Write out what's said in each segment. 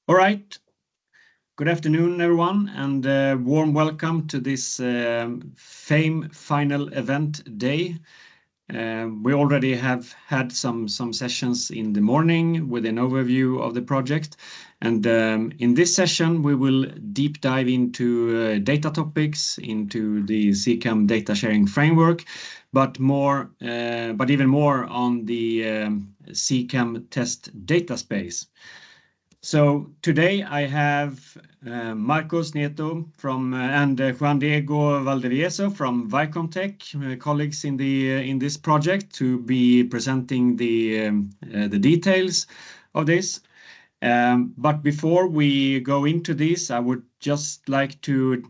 All right. Good afternoon, everyone, and warm welcome to this FAME final event day. We already have had some sessions in the morning with an overview of the project. And in this session, we will deep dive into data topics, into the CCAM data sharing framework, but even more on the CCAM test data space. So today I have Marcos Nieto and Juan Diego Valdevieso from Vicomtech, colleagues in this project, to be presenting the details of this. But before we go into this, I would just like to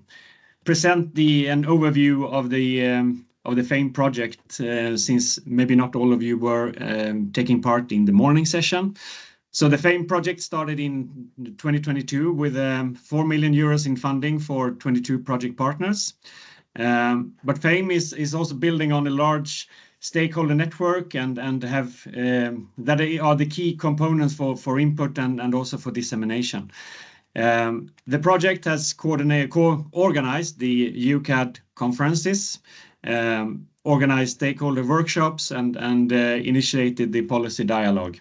present an overview of the FAME project, since maybe not all of you were taking part in the morning session. So the FAME project started in 2022 with 4 million euros in funding for 22 project partners. But FAME is also building on a large stakeholder network and have that are the key components for input and also for dissemination. The project has co-organized the UCAD conferences, organized stakeholder workshops, and initiated the policy dialogue.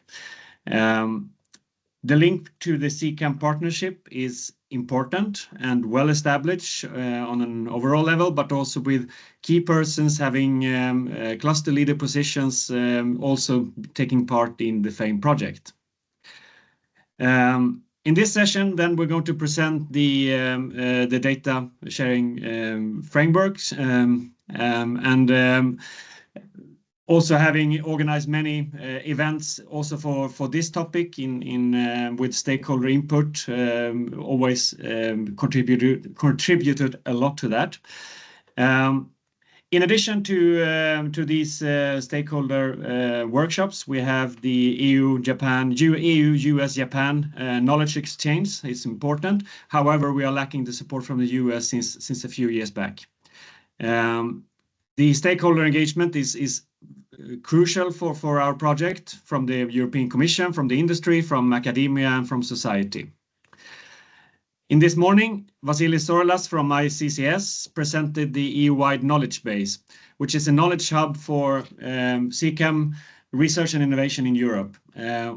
The link to the CCAM Partnership is important and well established on an overall level, but also with key persons having cluster leader positions also taking part in the FAME project. In this session, then we're going to present the data sharing frameworks and also having organized many events also for this topic with stakeholder input, always contributed a lot to that. In addition to these stakeholder workshops, we have the EU-US-Japan knowledge exchange. It's important. However, we are lacking the support from the US since a few years back. The stakeholder engagement is crucial for our project, from the European Commission, from the industry, from academia, and from society. In this morning, Vasilis Sorlas from ICCS presented the EU-wide knowledge base, which is a knowledge hub for CCAM research and innovation in Europe.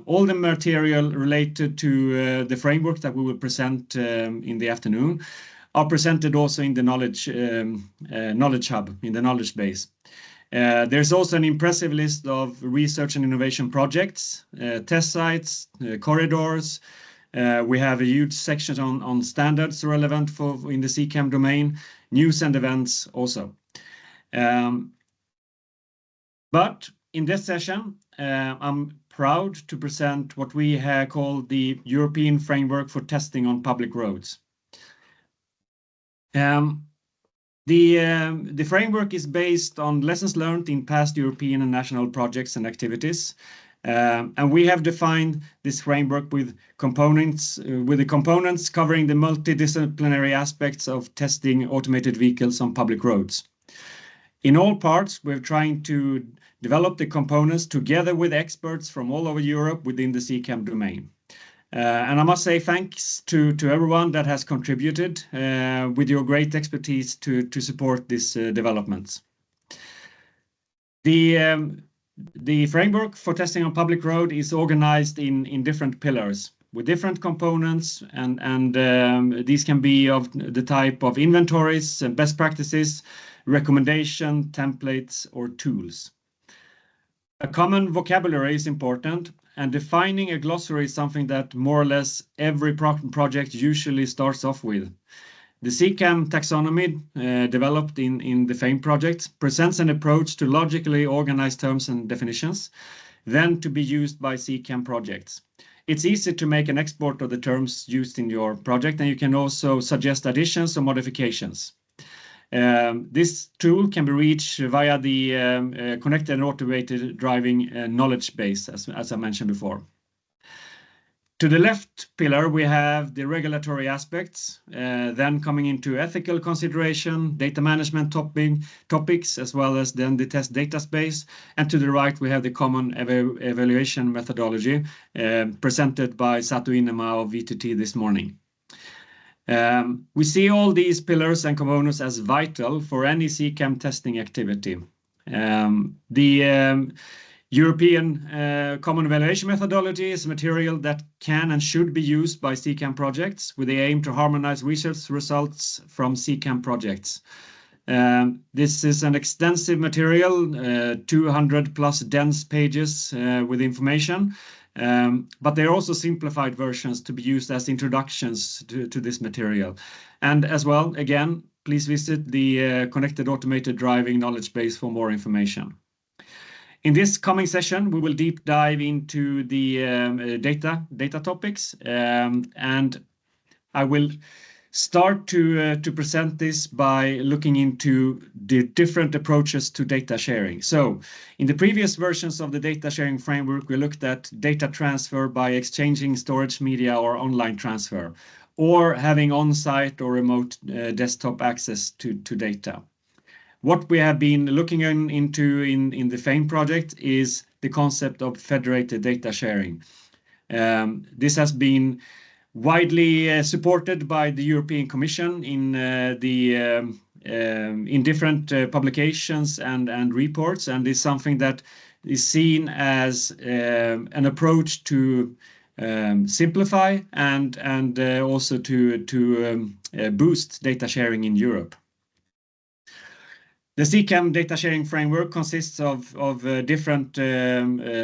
All the material related to the framework that we will present in the afternoon are presented also in the knowledge hub, in the knowledge base. There's also an impressive list of research and innovation projects, test sites, corridors. We have a huge section on standards relevant in the CCAM domain, news and events also. But in this session, I'm proud to present what we call the European Framework for Testing on Public Roads. The framework is based on lessons learned in past European and national projects and activities. And we have defined this framework with the components covering the multidisciplinary aspects of testing automated vehicles on public roads. In all parts, we're trying to develop the components together with experts from all over Europe within the CCAM domain. And I must say thanks to everyone that has contributed with your great expertise to support these developments. The framework for testing on public road is organized in different pillars with different components, and these can be of the type of inventories, best practices, recommendation, templates, or tools. A common vocabulary is important, and defining a glossary is something that more or less every project usually starts off with. The CCAM taxonomy, developed in the FAME project, presents an approach to logically organized terms and definitions, then to be used by CCAM projects. It's easy to make an export of the terms used in your project, and you can also suggest additions or modifications. This tool can be reached via the connected and automated driving knowledge base, as I mentioned before. To the left pillar, we have the regulatory aspects, then coming into ethical consideration, data management topics, as well as then the test data space. And to the right, we have the common evaluation methodology presented by Satu Inema of VTT this morning. We see all these pillars and components as vital for any CCAM testing activity. The European Common Evaluation Methodology is material that can and should be used by CCAM projects with the aim to harmonize research results from CCAM projects. This is an extensive material, 200 plus dense pages with information, but there are also simplified versions to be used as introductions to this material. And as well, again, please visit the Connected Automated Driving Knowledge Base for more information. In this coming session, we will deep dive into the data topics, and I will start to present this by looking into the different approaches to data sharing. So in the previous versions of the data sharing framework, we looked at data transfer by exchanging storage media or online transfer, or having on-site or remote desktop access to data. What we have been looking into in the FAME project is the concept of federated data sharing. This has been widely supported by the European Commission in different publications and reports, and is something that is seen as an approach to simplify and also to boost data sharing in Europe. The CCAM data sharing framework consists of different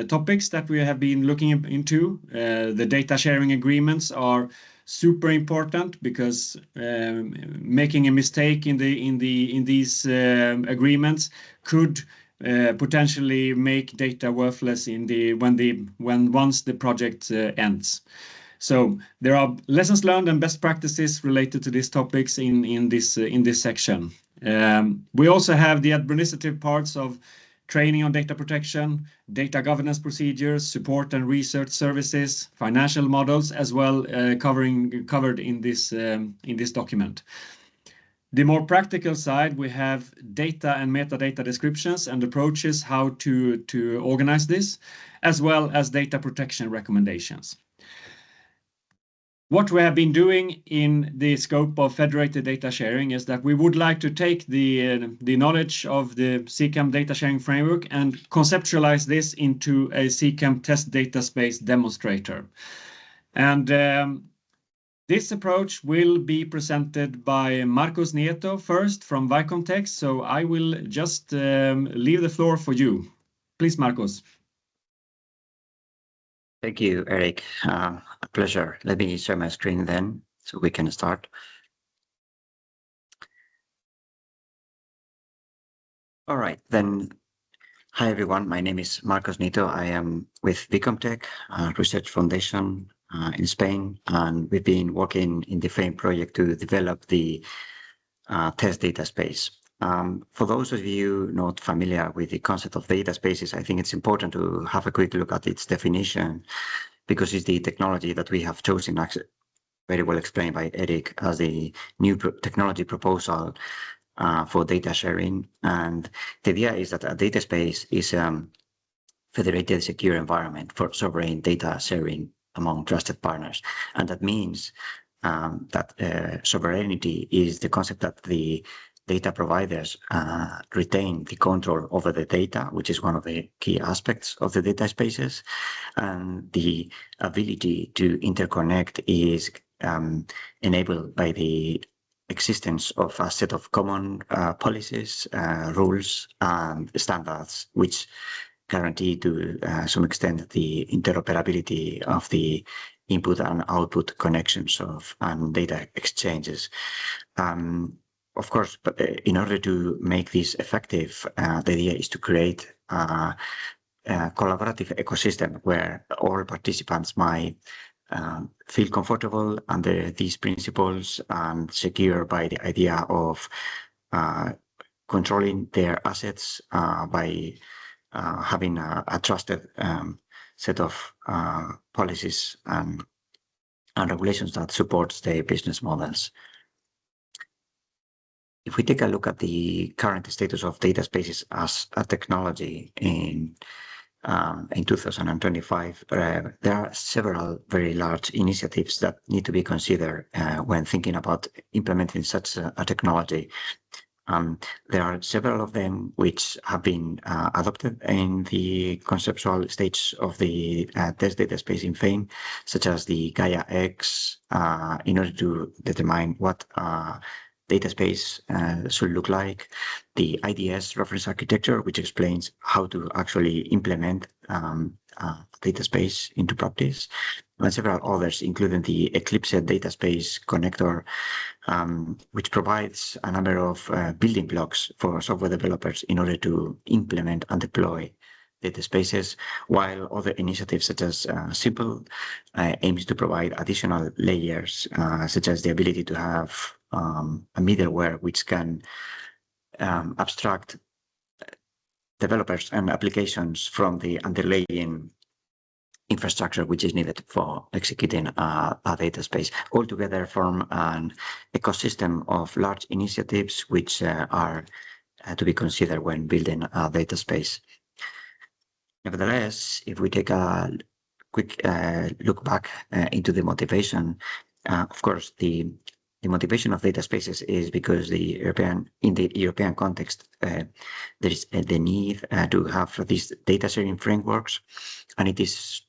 topics that we have been looking into. The data sharing agreements are super important because making a mistake in these agreements could potentially make data worthless once the project ends. So there are lessons learned and best practices related to these topics in this section. We also have the administrative parts of training on data protection, data governance procedures, support and research services, financial models, as well covered in this document. The more practical side, we have data and metadata descriptions and approaches how to organize this, as well as data protection recommendations. What we have been doing in the scope of federated data sharing is that we would like to take the knowledge of the CCAM data sharing framework and conceptualize this into a CCAM test data space demonstrator. And this approach will be presented by Marcos Nieto first from Vicomtech, so I will just leave the floor for you. Please, Marcos. Thank you, Eric. A pleasure. Let me share my screen then so we can start. All right, then. Hi, everyone. My name is Marcos Nieto. I am with Vicomtech Research Foundation in Spain, and we've been working in the FAME project to develop the test data space. For those of you not familiar with the concept of data spaces, I think it's important to have a quick look at its definition, because it's the technology that we have chosen, actually very well explained by Eric, as the new technology proposal for data sharing. And the idea is that a data space is a federated secure environment for sovereign data sharing among trusted partners. And that means that sovereignty is the concept that the data providers retain the control over the data, which is one of the key aspects of the data spaces. And the ability to interconnect is enabled by the existence of a set of common policies, rules, and standards, which guarantee to some extent the interoperability of the input and output connections and data exchanges. Of course, but in order to make this effective, the idea is to create a collaborative ecosystem where all participants might feel comfortable under these principles and secure by the idea of controlling their assets by having a trusted set of policies and and regulations that support the business models. If we take a look at the current status of data spaces as a technology in 2025, there are several very large initiatives that need to be considered when thinking about implementing such a technology. There are several of them which have been adopted in the conceptual stage of the test data space in FAME, such as the Gaia X, in order to determine what data space should look like, the IDS reference architecture, which explains how to actually implement data space into practice, and several others, including the Eclipse data space connector, which provides a number of building blocks for software developers in order to implement and deploy data spaces, while other initiatives such as Simple aims to provide additional layers, such as the ability to have a middleware which can abstract developers and applications from the underlying infrastructure which is needed for executing a data space. Altogether form an ecosystem of large initiatives which are to be considered when building a data space. Nevertheless, if we take a quick look back into the motivation, of course, the motivation of data spaces is because in the European context, there is the need to have these data sharing frameworks, and it is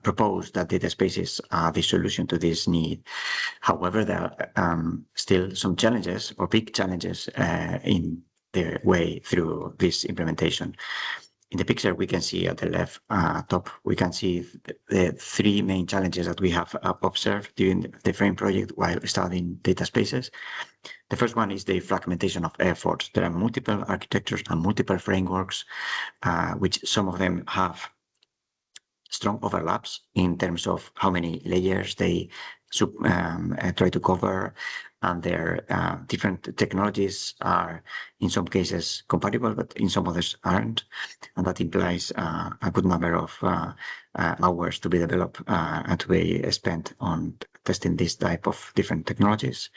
proposed that data spaces are the solution to this need. However, there are still some challenges or big challenges in the way through this implementation. In the picture, we can see at the left top, we can see the three main challenges that we have observed during the FRAME project while studying data spaces. The first one is the fragmentation of efforts. There are multiple architectures and multiple frameworks, which some of them have strong overlaps in terms of how many layers they try to cover, and their different technologies are in some cases compatible, but in some others aren't, and that implies a good number of hours to be developed and to be spent on testing this type of different technologies.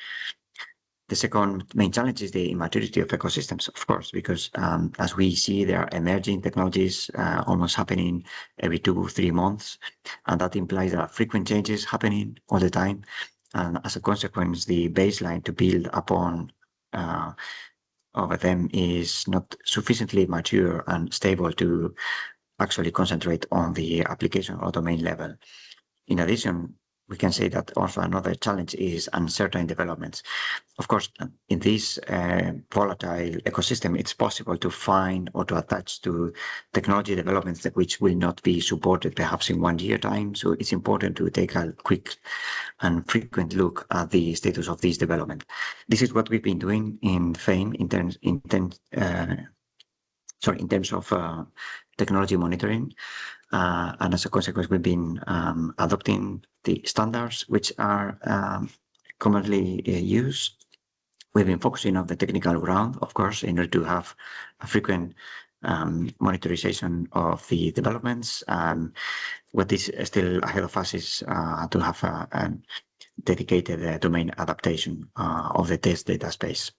The second main challenge is the immaturity of ecosystems, of course, because as we see, there are emerging technologies almost happening every 2 or 3 months, and that implies there are frequent changes happening all the time. And as a consequence, the baseline to build upon over them is not sufficiently mature and stable to actually concentrate on the application or domain level. In addition, we can say that also another challenge is uncertain developments. Of course, in this volatile ecosystem, it's possible to find or to attach to technology developments which will not be supported perhaps in 1 year time. So it's important to take a quick and frequent look at the status of this development. This is what we've been doing in FAME in terms of technology monitoring. And as a consequence, we've been adopting the standards which are commonly used. We've been focusing on the technical ground, of course, in order to have a frequent monitorization of the developments. What is still ahead of us is to have a dedicated domain adaptation of the test data space.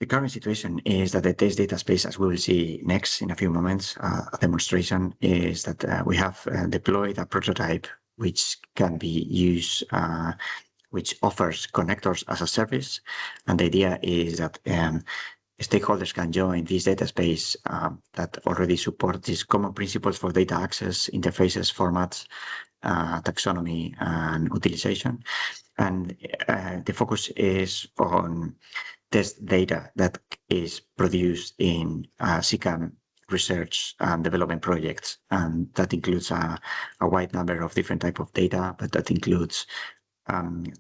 The current situation is that the test data space, as we will see next in a few moments, a demonstration, is that we have deployed a prototype which can be used, which offers connectors as a service. And the idea is that stakeholders can join this data space that already supports these common principles for data access, interfaces, formats, taxonomy, and utilization. And the focus is on test data that is produced in CCAM research and development projects. And that includes a wide number of different types of data, but that includes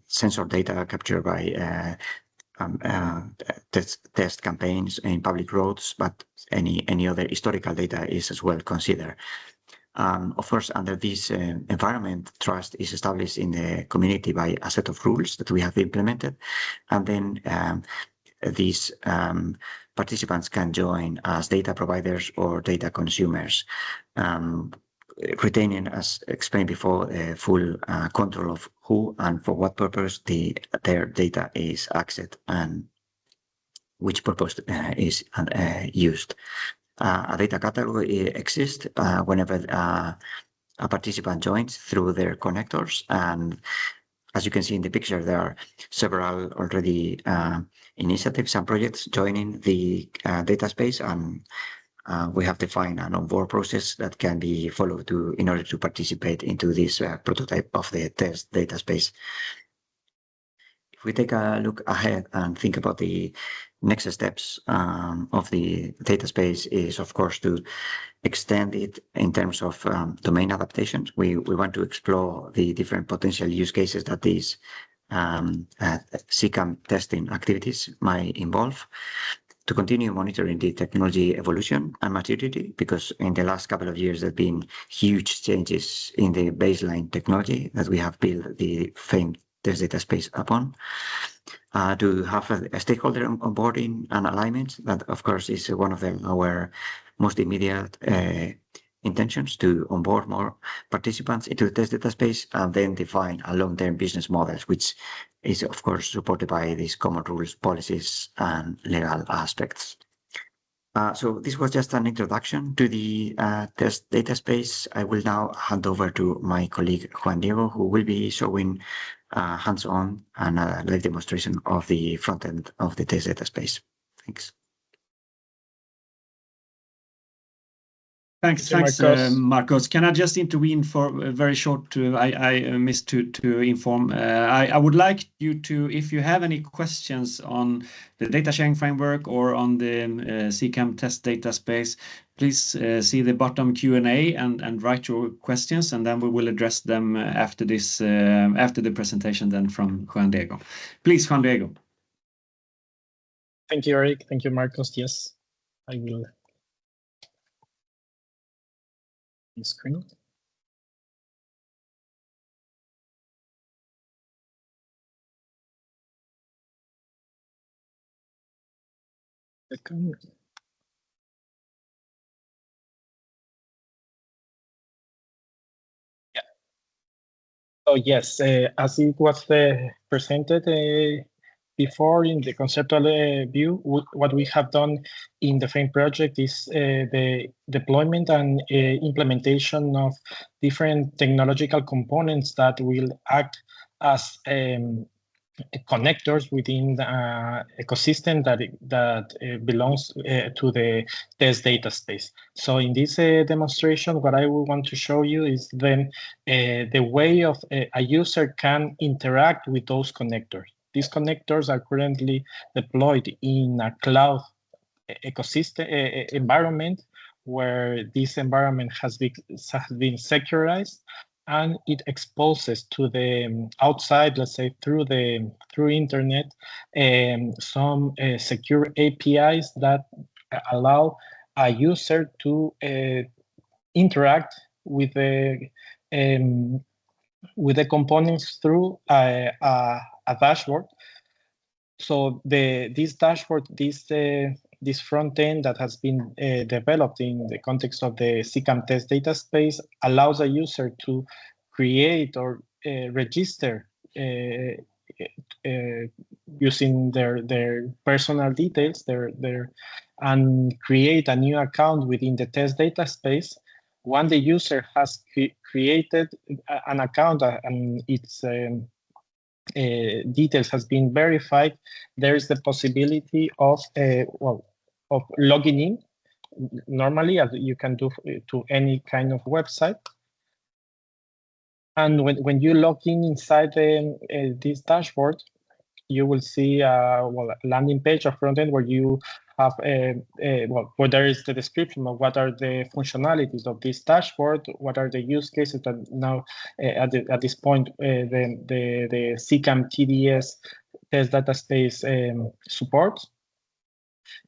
sensor data captured by test campaigns in public roads, but any other historical data is as well considered. Of course, under this environment, trust is established in the community by a set of rules that we have implemented. And then these participants can join as data providers or data consumers. retaining, as explained before, full control of who and for what purpose their data is accessed and which purpose is used. A data catalog exists whenever a participant joins through their connectors, and as you can see in the picture, there are several already initiatives and projects joining the data space, and we have defined an onboard process that can be followed in order to participate into this prototype of the test data space. If we take a look ahead and think about the next steps of the data space is, of course, to extend it in terms of domain adaptations. We want to explore the different potential use cases that these CCAM testing activities might involve, to continue monitoring the technology evolution and maturity, because in the last couple of years there have been huge changes in the baseline technology that we have built the famed test data space upon, to have a stakeholder onboarding and alignment. That, of course, is one of our most immediate intentions, to onboard more participants into the test data space and then define a long-term business models, which is, of course, supported by these common rules, policies, and legal aspects. So this was just an introduction to the test data space. I will now hand over to my colleague Juan Diego, who will be showing hands-on and a live demonstration of the front end of the test data space. Thanks. Thanks, Marcos. Can I just intervene for a very short? I missed to inform. I would like you to, if you have any questions on the data sharing framework or on the CCAM test data space, please see the bottom Q&A and write your questions, and then we will address them after this, after the presentation then from Juan Diego. Please, Juan Diego. Thank you, Eric. Thank you, Marcos. Yes, I will. Screen. Yeah. So yes, as it was presented before in the conceptual view, what we have done in the FAME project is the deployment and implementation of different technological components that will act as connectors within the ecosystem that belongs to the test data space. So in this demonstration, what I will want to show you is then the way of a user can interact with those connectors. These connectors are currently deployed in a cloud ecosystem environment, where this environment has been securized, and it exposes to the outside, let's say through internet, some secure APIs that allow a user to interact with the components through a dashboard. So this dashboard, this front end that has been developed in the context of the CCAM test data space allows a user to create or register using their personal details, and create a new account within the test data space. When the user has created an account and its details has been verified, there is the possibility of logging in, normally as you can do to any kind of website. And when you log in inside this dashboard, you will see a landing page or front end where you have where there is the description of what are the functionalities of this dashboard, what are the use cases that now at this point the CCAM TDS test data space supports.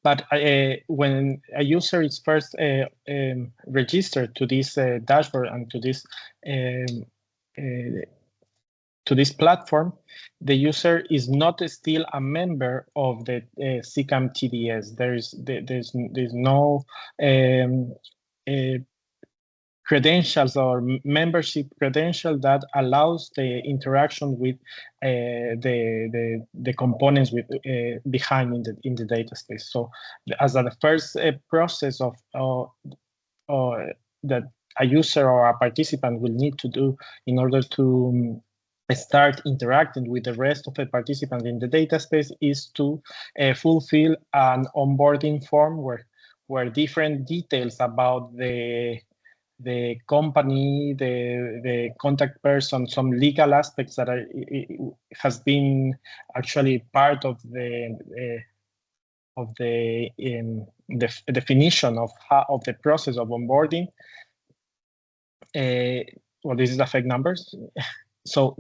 But when a user is first registered to this dashboard and to this platform, the user is not still a member of the CCAM TDS. There's no credentials or membership credential that allows the interaction with the components with behind in the data space. So as the first process of that a user or a participant will need to do in order to start interacting with the rest of the participants in the data space is to fulfill an onboarding form where different details about the company, the contact person, some legal aspects that has been actually part of the definition of the process of onboarding. Well, this is the fake numbers. So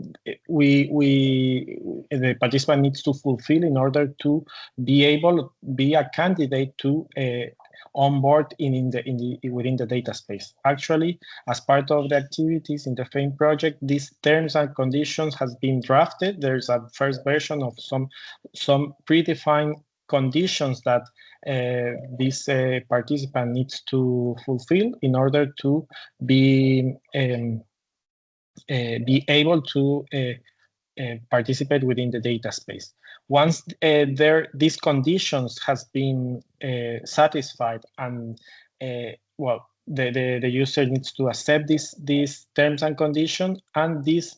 the participant needs to fulfill in order to be able to be a candidate to onboard within the data space. Actually, as part of the activities in the FAME project, these terms and conditions has been drafted. There's a first version of some predefined conditions that this participant needs to fulfill in order to be able to participate within the data space. Once these conditions has been satisfied, and well, the user needs to accept these terms and conditions, and this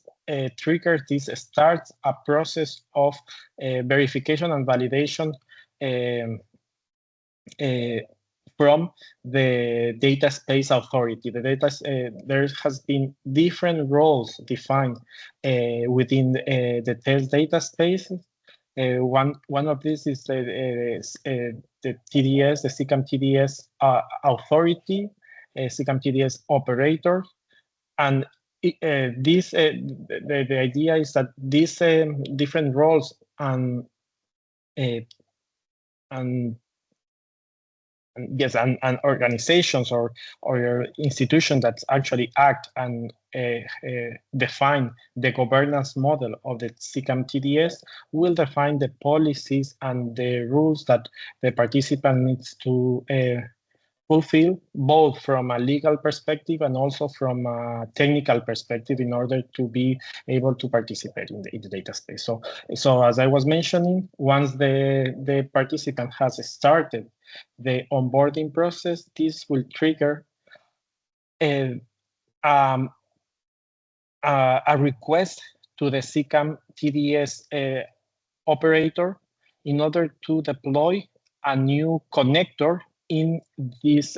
starts a process of verification and validation from the data space authority. There has been different roles defined within the test data space. One of these is the TDS, the CCAM TDS authority, CCAM TDS operator, and the idea is that these different roles and organizations or institutions that actually act and define the governance model of the CCAM TDS will define the policies and the rules that the participant needs to fulfill, both from a legal perspective and also from a technical perspective, in order to be able to participate in the data space. So as I was mentioning, once the participant has started the onboarding process, this will trigger a request to the CCAM TDS operator in order to deploy a new connector in this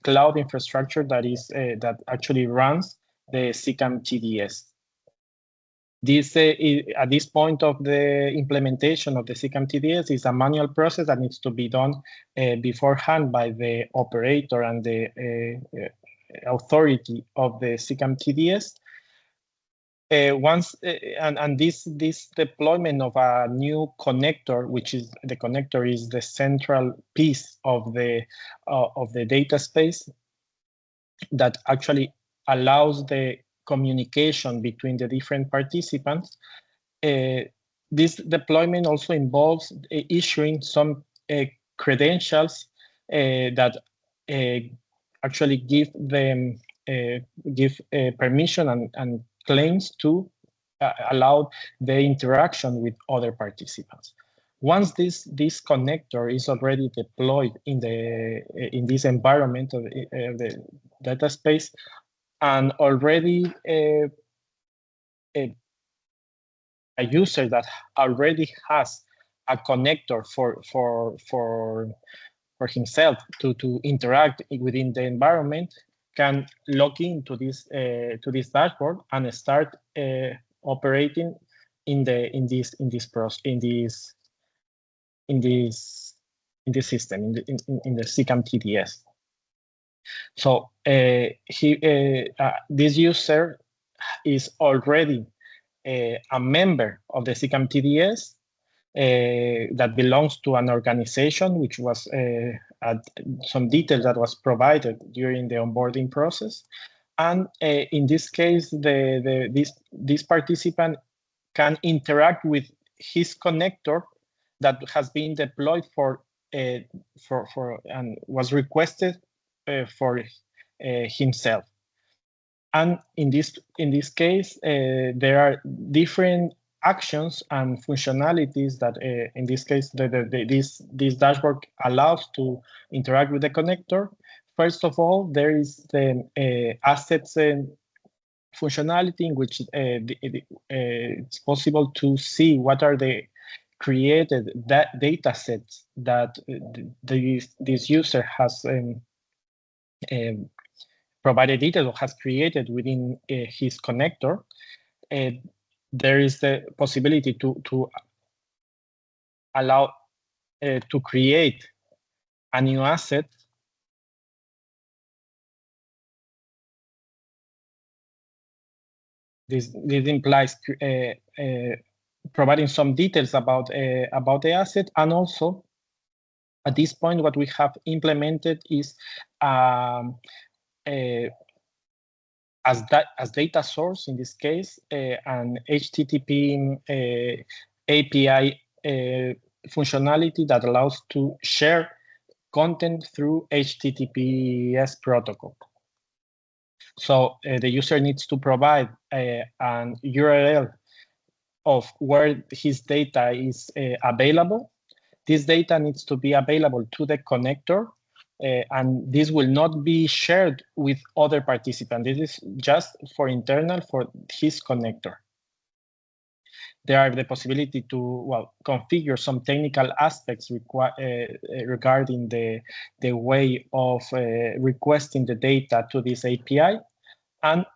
cloud infrastructure that actually runs the CCAM TDS. This at this point of the implementation of the CCAM TDS is a manual process that needs to be done beforehand by the operator and the authority of the CCAM TDS. This deployment of a new connector, which is the connector is the central piece of the data space that actually allows the communication between the different participants. This deployment also involves issuing some credentials that actually give them permission and claims to allow the interaction with other participants. Once this connector is already deployed in this environment of the data space, and already a user that already has a connector for himself to interact within the environment can log into this dashboard and start operating in this system in the CCAM TDS. So this user is already a member of the CCAM TDS that belongs to an organization, which was some details that was provided during the onboarding process. And in this case, this participant can interact with his connector that has been deployed and was requested for himself. And in this case, there are different actions and functionalities that, in this case, this dashboard allows to interact with the connector. First of all, there is the assets functionality in which it's possible to see what are the created data sets that this user has provided details or has created within his connector. There is the possibility to allow to create a new asset. This implies providing some details about the asset, and also at this point, what we have implemented is as data source, in this case, an HTTP API functionality that allows to share content through HTTPS protocol. So the user needs to provide an URL of where his data is available. This data needs to be available to the connector, and this will not be shared with other participants. This is just for internal for his connector. There are the possibility to configure some technical aspects regarding the way of requesting the data to this API, and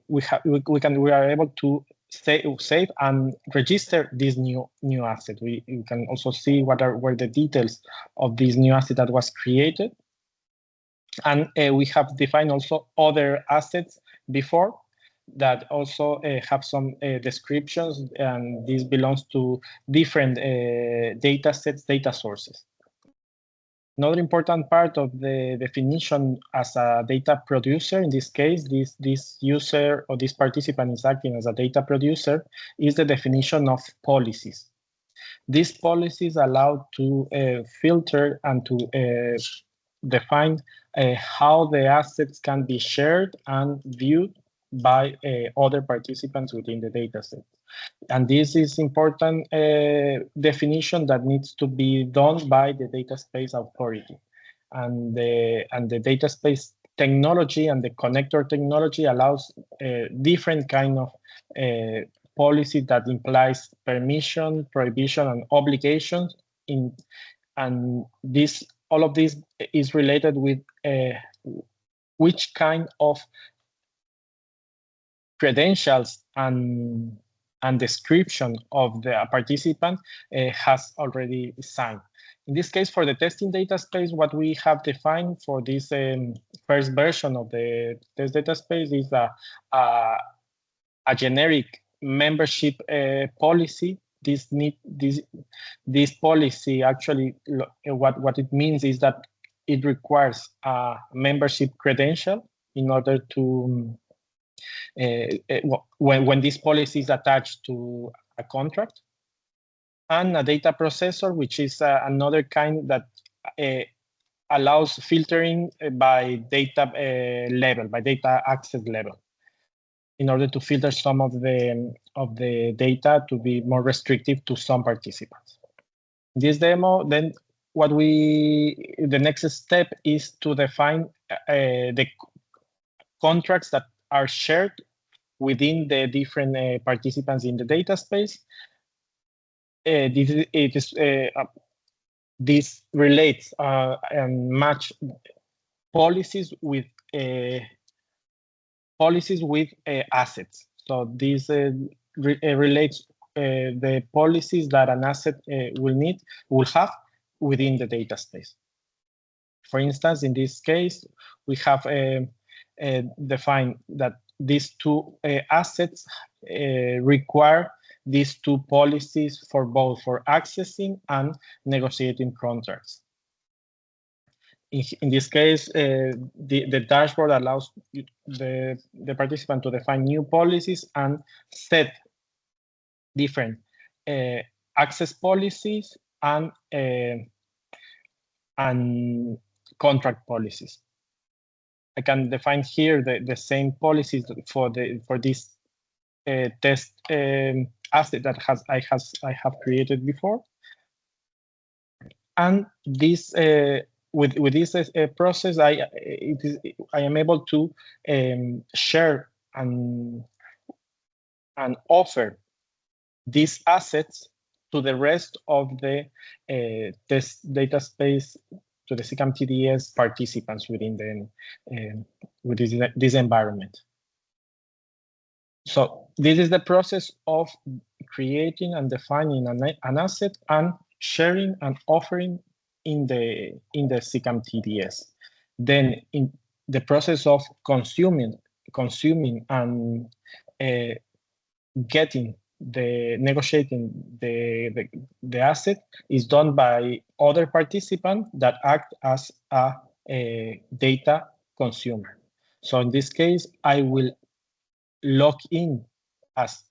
we are able to save and register this new asset. We can also see what were the details of this new asset that was created, and we have defined also other assets before that also have some descriptions, and this belongs to different data sets, data sources. Another important part of the definition as a data producer, in this case, this user or this participant is acting as a data producer, is the definition of policies. These policies allow to filter and to define how the assets can be shared and viewed by other participants within the dataset. And this is important definition that needs to be done by the data space authority. And the data space technology and the connector technology allows different kind of policy that implies permission, prohibition, and obligations. And all of this is related with which kind of credentials and description of the participant has already signed. In this case, for the testing data space, what we have defined for this first version of the test data space is a generic membership policy. This policy actually, what it means is that it requires a membership credential in order to when this policy is attached to a contract, and a data processor, which is another kind that allows filtering by data level, by data access level, in order to filter some of the data to be more restrictive to some participants. In this demo, then the next step is to define the contracts that are shared within the different participants in the data space. This relates and match policies with assets. So this relates the policies that an asset will have within the data space. For instance, in this case, we have defined that these two assets require these two policies for both accessing and negotiating contracts. In this case, the dashboard allows the participant to define new policies and set different access policies and contract policies. I can define here the same policies for this test asset that I have created before. And this with this process, I am able to share and offer these assets to the rest of the test data space, to the CCAM TDS participants within this environment. So this is the process of creating and defining an asset and sharing and offering in the CCAM TDS. Then in the process of consuming and negotiating the asset is done by other participants that act as a data consumer. So in this case, I will log in as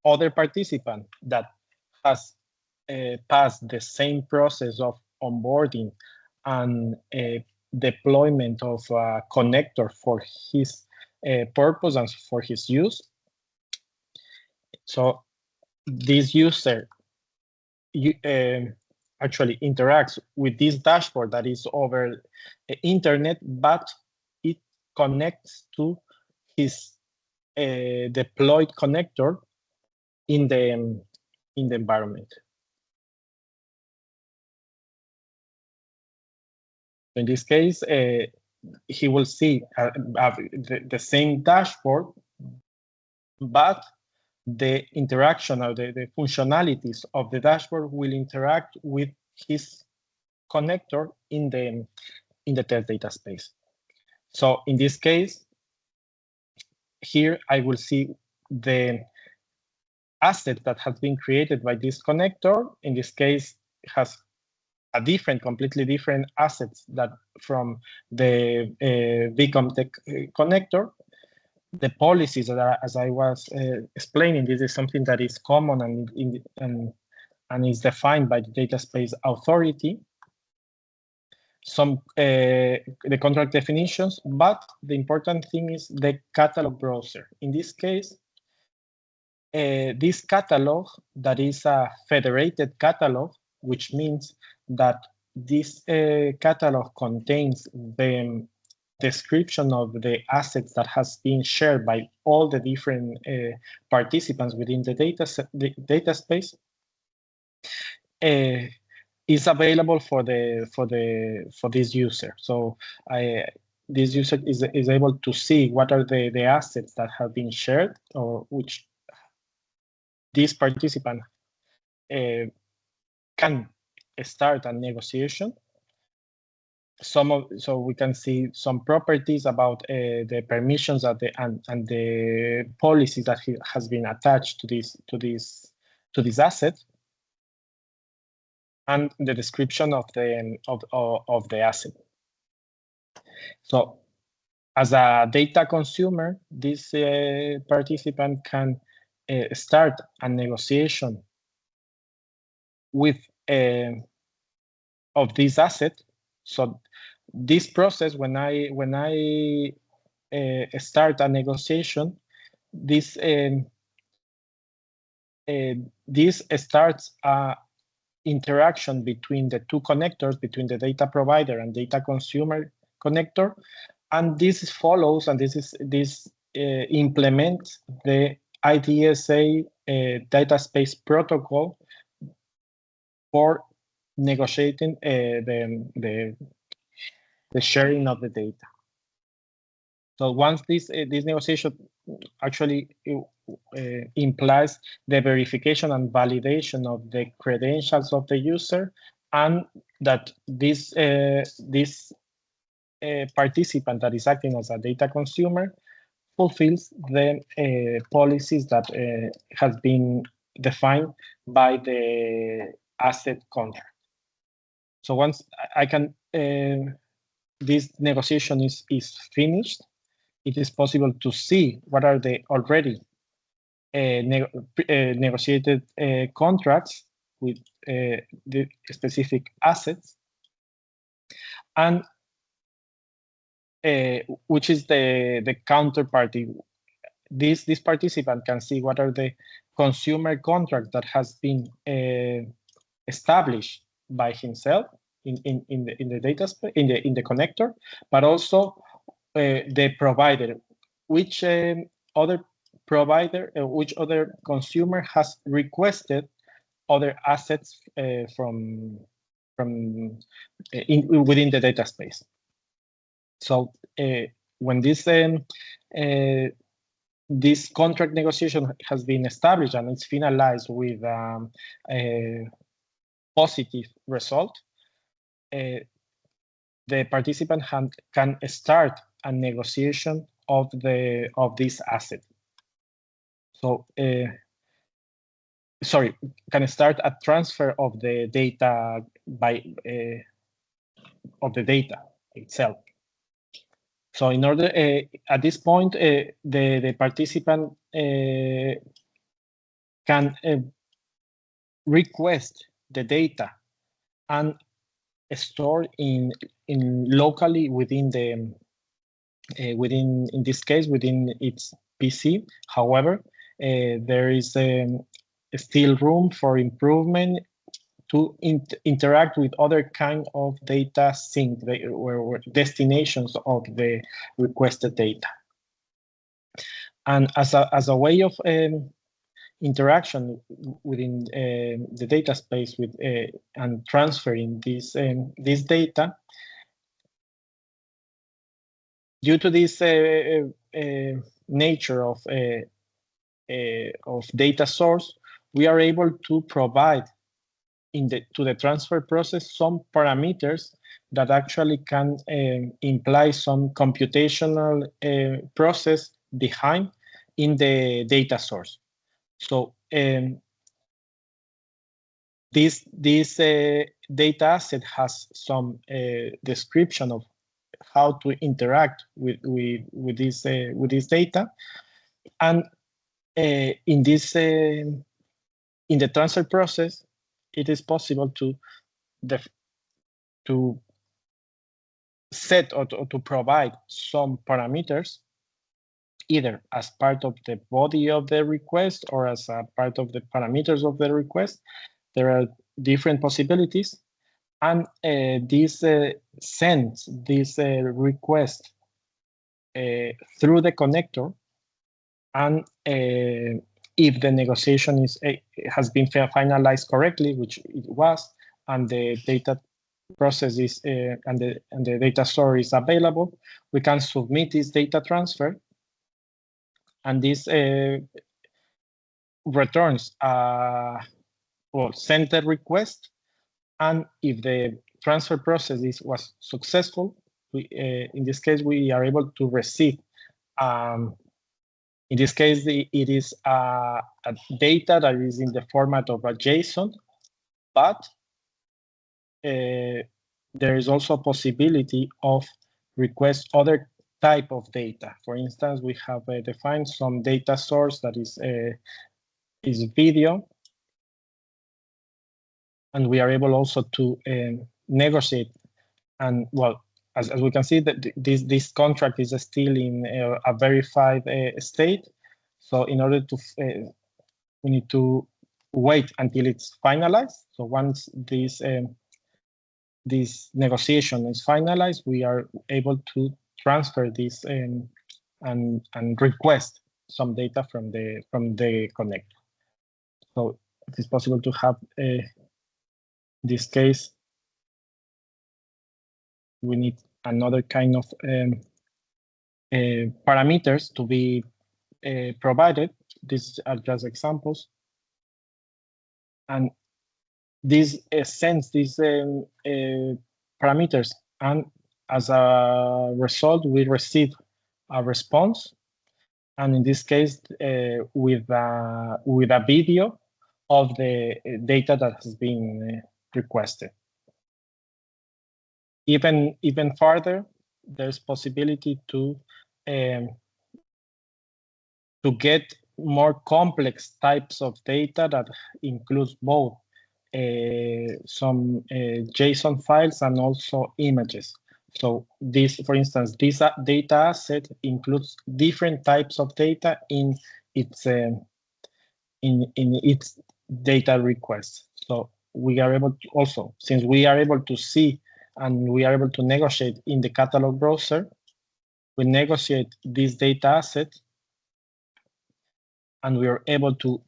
other participant that has passed the same process of onboarding and deployment of a connector for his purpose and for his use. So this user actually interacts with this dashboard that is over the internet, but it connects to his deployed connector in the environment. In this case, he will see the same dashboard, but the interaction or the functionalities of the dashboard will interact with his connector in the test data space. So in this case, here I will see the asset that has been created by this connector. In this case, it has a completely different assets that from the VComTech connector. The policies that are, as I was explaining, this is something that is common and is defined by the data space authority. Some the contract definitions, but the important thing is the catalog browser. In this case, this catalog that is a federated catalog, which means that this catalog contains the description of the assets that has been shared by all the different participants within the data space, is available for this user. So this user is able to see what are the assets that have been shared, or which this participant can start a negotiation. So we can see some properties about the permissions and the policies that has been attached to this asset, and the description of the asset. So as a data consumer, this participant can start a negotiation with of this asset. So this process, when I start a negotiation, this starts a interaction between the two connectors, between the data provider and data consumer connector, and this follows, and this implements the IDSA data space protocol for negotiating the sharing of the data. So once this negotiation actually implies the verification and validation of the credentials of the user, and that this participant that is acting as a data consumer fulfills the policies that has been defined by the asset contract. So once I can, this negotiation is finished, it is possible to see what are the already negotiated contracts with the specific assets, and which is the counterparty. This participant can see what are the consumer contracts that has been established by himself in the data in the connector, but also the provider, which other provider, which other consumer has requested other assets from within the data space. So when this contract negotiation has been established and it's finalized with a positive result, the participant can start a negotiation of this asset. So sorry, can start a transfer of the data of the data itself. So in order, at this point, the participant can request the data and store in locally within the in this case within its PC. However, there is still room for improvement to interact with other kind of data sync or destinations of the requested data. And as a way of interaction within the data space with and transferring this data, due to this nature of data source, we are able to provide to the transfer process some parameters that actually can imply some computational process behind in the data source. So this data asset has some description of how to interact with this data, and in the transfer process, it is possible to set or to provide some parameters, either as part of the body of the request or as a part of the parameters of the request. There are different possibilities, and this sends this request through the connector, and if the negotiation has been finalized correctly, which it was, and the data process is and the data store is available, we can submit this data transfer, and this returns send the request, and if the transfer process was successful, in this case we are able to receive. In this case, it is a data that is in the format of a JSON, but there is also a possibility of request other type of data. For instance, we have defined some data source that is video, and we are able also to negotiate. And well, as we can see, that this contract is still in a verified state. So in order to, we need to wait until it's finalized. So once this negotiation is finalized, we are able to transfer this and request some data from the connector. So it is possible to have this case. We need another kind of parameters to be provided. These are just examples. And this sends these parameters, and as a result, we receive a response. And in this case, with a video of the data that has been requested. Even further, there's possibility to get more complex types of data that includes both some JSON files and also images. So this, for instance, this data asset includes different types of data in its data request. So we are able to also, since we are able to see and we are able to negotiate in the catalog browser, we negotiate this data asset, and we are able to,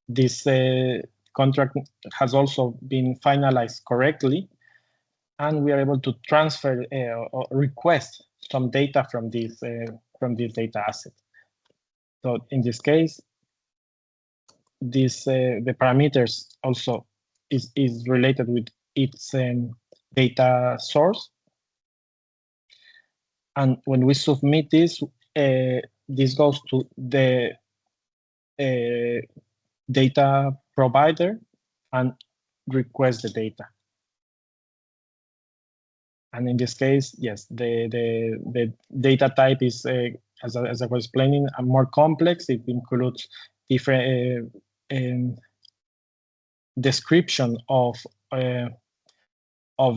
this contract has also been finalized correctly, and we are able to transfer or request some data from this data asset. So in this case, this the parameters also is related with its data source, and when we submit this, this goes to the data provider and request the data. And in this case, yes, the data type is, as I was explaining, more complex. It includes different description of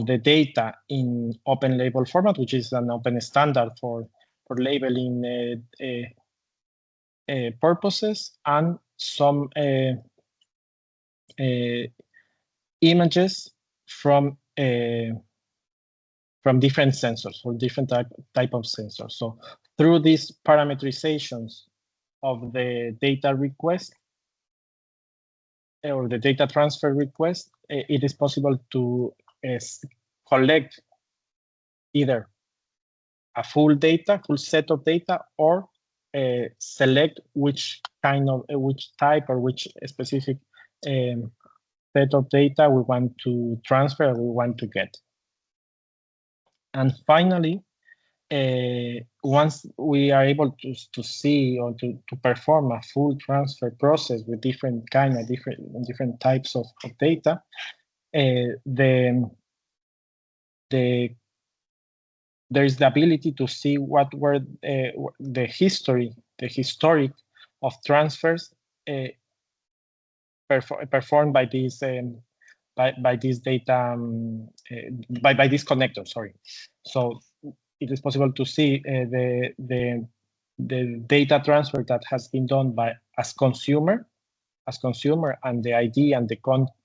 the data in open label format, which is an open standard for labeling purposes, and some images from different sensors, or different type of sensors. So through these parameterizations of the data request or the data transfer request, it is possible to collect either a full set of data, or select which type or which specific set of data we want to transfer or we want to get. And finally, once we are able to see or to perform a full transfer process with different types of data, there is the ability to see what were the historic of transfers performed by these by this data by this connector. Sorry. So it is possible to see the data transfer that has been done as consumer, and the ID and the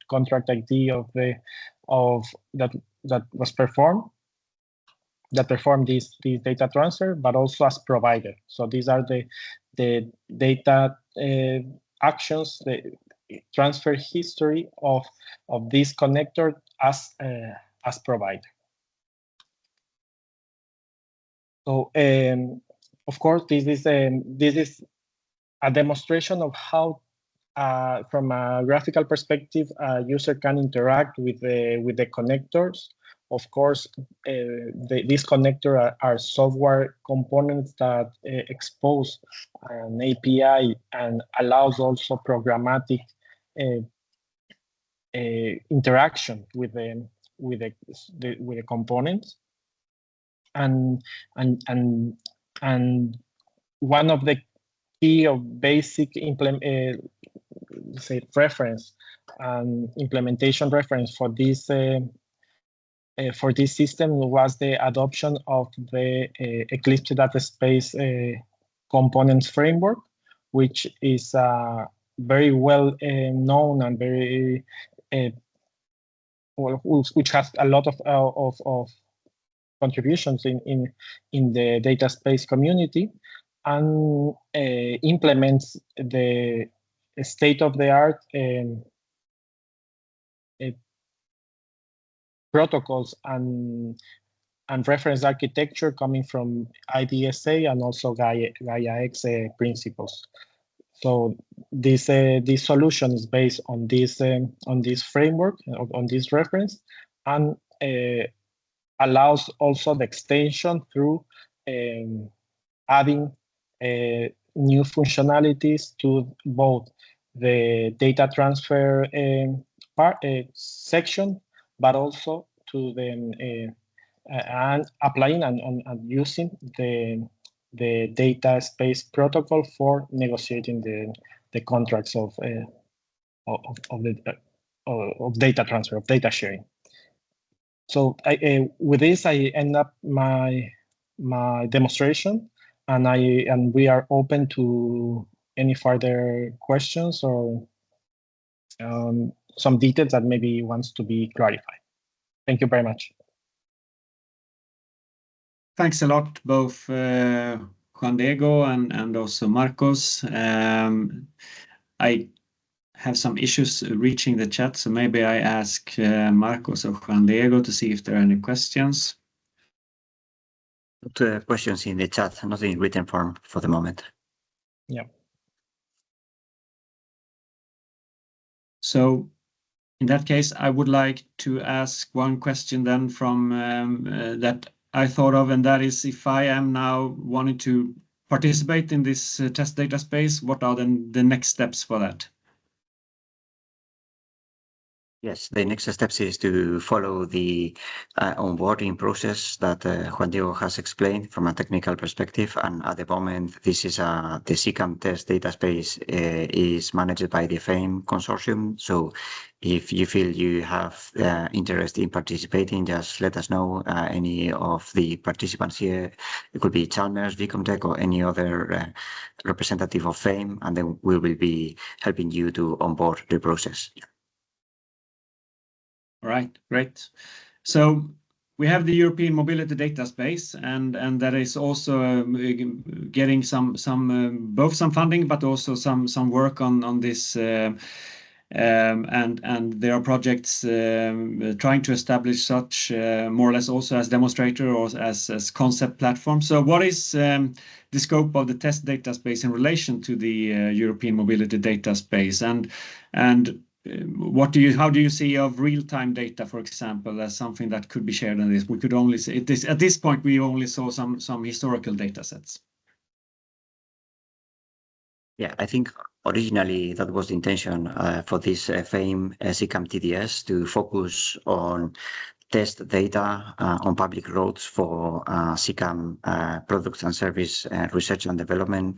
contract ID of that was performed this data transfer, but also as provider. So these are the data actions, the transfer history of this connector as provider. So of course, this is a demonstration of how, from a graphical perspective, a user can interact with the connectors. Of course, these connectors are software components that expose an API and allows also programmatic interaction with the components. And one of the key of basic reference and implementation reference for this system was the adoption of the Eclipse Data Space components framework, which is very well known and very which has a lot of contributions in the data space community, and implements the state-of-the-art protocols and reference architecture coming from IDSA and also Gaia-X principles. So this solution is based on this framework, on this reference, and allows also the extension through adding new functionalities to both the data transfer section, but also to the and applying and using the data space protocol for negotiating the contracts of data transfer, of data sharing. So with this, I end up my demonstration, and we are open to any further questions or some details that maybe wants to be clarified. Thank you very much. Thanks a lot, both Juan Diego and also Marcos. I have some issues reaching the chat, so maybe I ask Marcos or Juan Diego to see if there are any questions. Questions in the chat, not in written form for the moment. Yeah. So in that case, I would like to ask one question then from that I thought of, and that is, if I am now wanting to participate in this test data space, what are then the next steps for that? Yes, the next steps is to follow the onboarding process that Juan Diego has explained from a technical perspective. And at the moment, this is the CCAM test data space is managed by the FAME consortium. So if you feel you have interest in participating, just let us know. Any of the participants here, it could be Chalmers, Vicomtech, or any other representative of FAME, and then we will be helping you to onboard the process. All right, great. So we have the European Mobility Data Space, and that is also getting some both some funding, but also some work on this. And there are projects trying to establish such more or less also as demonstrator or as concept platform. So what is the scope of the test data space in relation to the European Mobility Data Space, and how do you see of real-time data, for example, as something that could be shared on this? We could only see this at this point. We only saw some historical data sets. Yeah, I think originally that was the intention for this FAME CCAM TDS to focus on test data on public roads for CCAM products and service research and development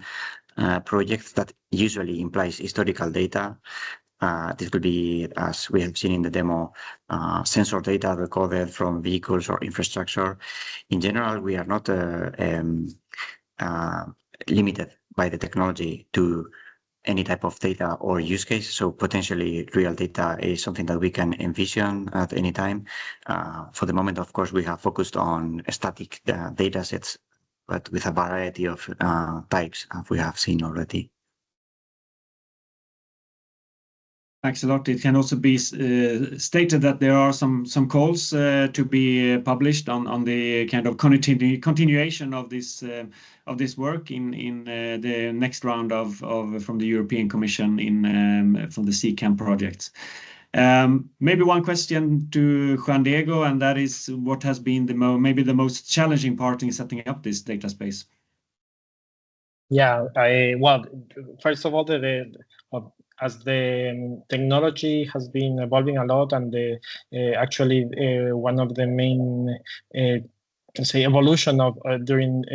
projects that usually implies historical data. This could be, as we have seen in the demo, sensor data recorded from vehicles or infrastructure. In general, we are not limited by the technology to any type of data or use case. So potentially real data is something that we can envision at any time. For the moment, of course, we have focused on static data sets, but with a variety of types, as we have seen already. Thanks a lot. It can also be stated that there are some calls to be published on the kind of continuation of this work in the next round of from the European Commission from the CCAM projects. Maybe one question to Juan Diego, and that is, what has been maybe the most challenging part in setting up this data space? Yeah, well, first of all, as the technology has been evolving a lot, and actually one of the main say evolution of during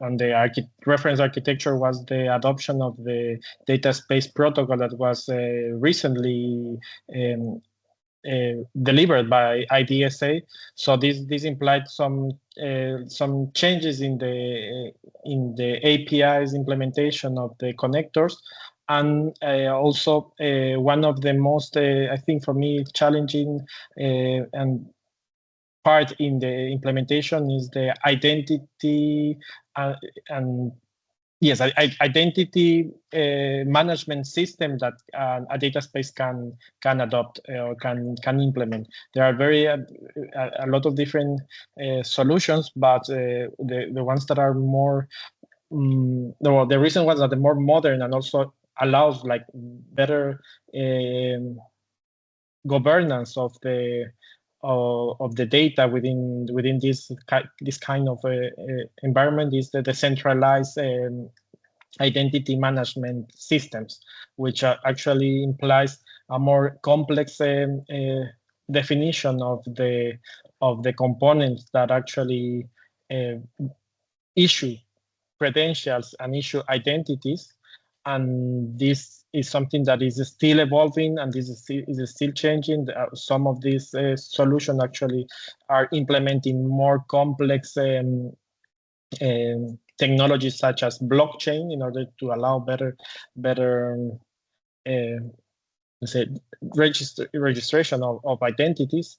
on the reference architecture was the adoption of the data space protocol that was recently delivered by IDSA. So this implied some changes in the API's implementation of the connectors, and also one of the most I think for me challenging and part in the implementation is the identity and yes, identity management system that a data space can adopt or can implement. There are a lot of different solutions, but the ones that are more the recent ones are the more modern and also allows like better governance of the data within this kind of environment is the decentralized identity management systems, which actually implies a more complex definition of the components that actually issue credentials and issue identities, and this something that is still evolving, and this is still changing. Some of these solutions actually are implementing more complex technologies such as blockchain in order to allow better say registration of identities.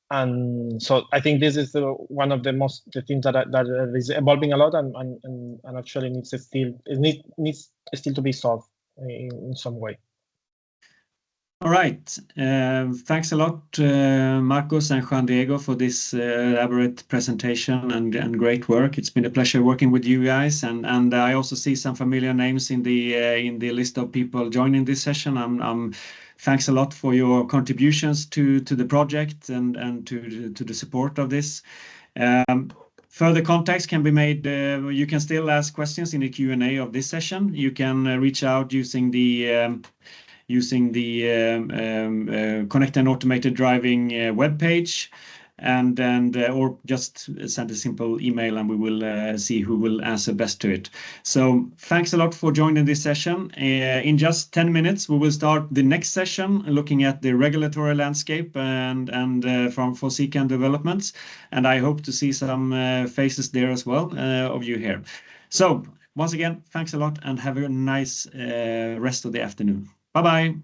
And so I think this is one of the things that is evolving a lot, and actually needs still to be solved in some way. All right. Thanks a lot, Marcos and Juan Diego, for this elaborate presentation and great work. It's been a pleasure working with you guys, and I also see some familiar names in the list of people joining this session. Thanks a lot for your contributions to the project and to the support of this. Further contacts can be made. You can still ask questions in the Q&A of this session. You can reach out using the Connect and Automated Driving webpage, or just send a simple email, and we will see who will answer best to it. So thanks a lot for joining this session. In just 10 minutes, we will start the next session looking at the regulatory landscape and for CCAM developments. And I hope to see some faces there as well of you here. So once again, thanks a lot, and have a nice rest of the afternoon. Bye-bye.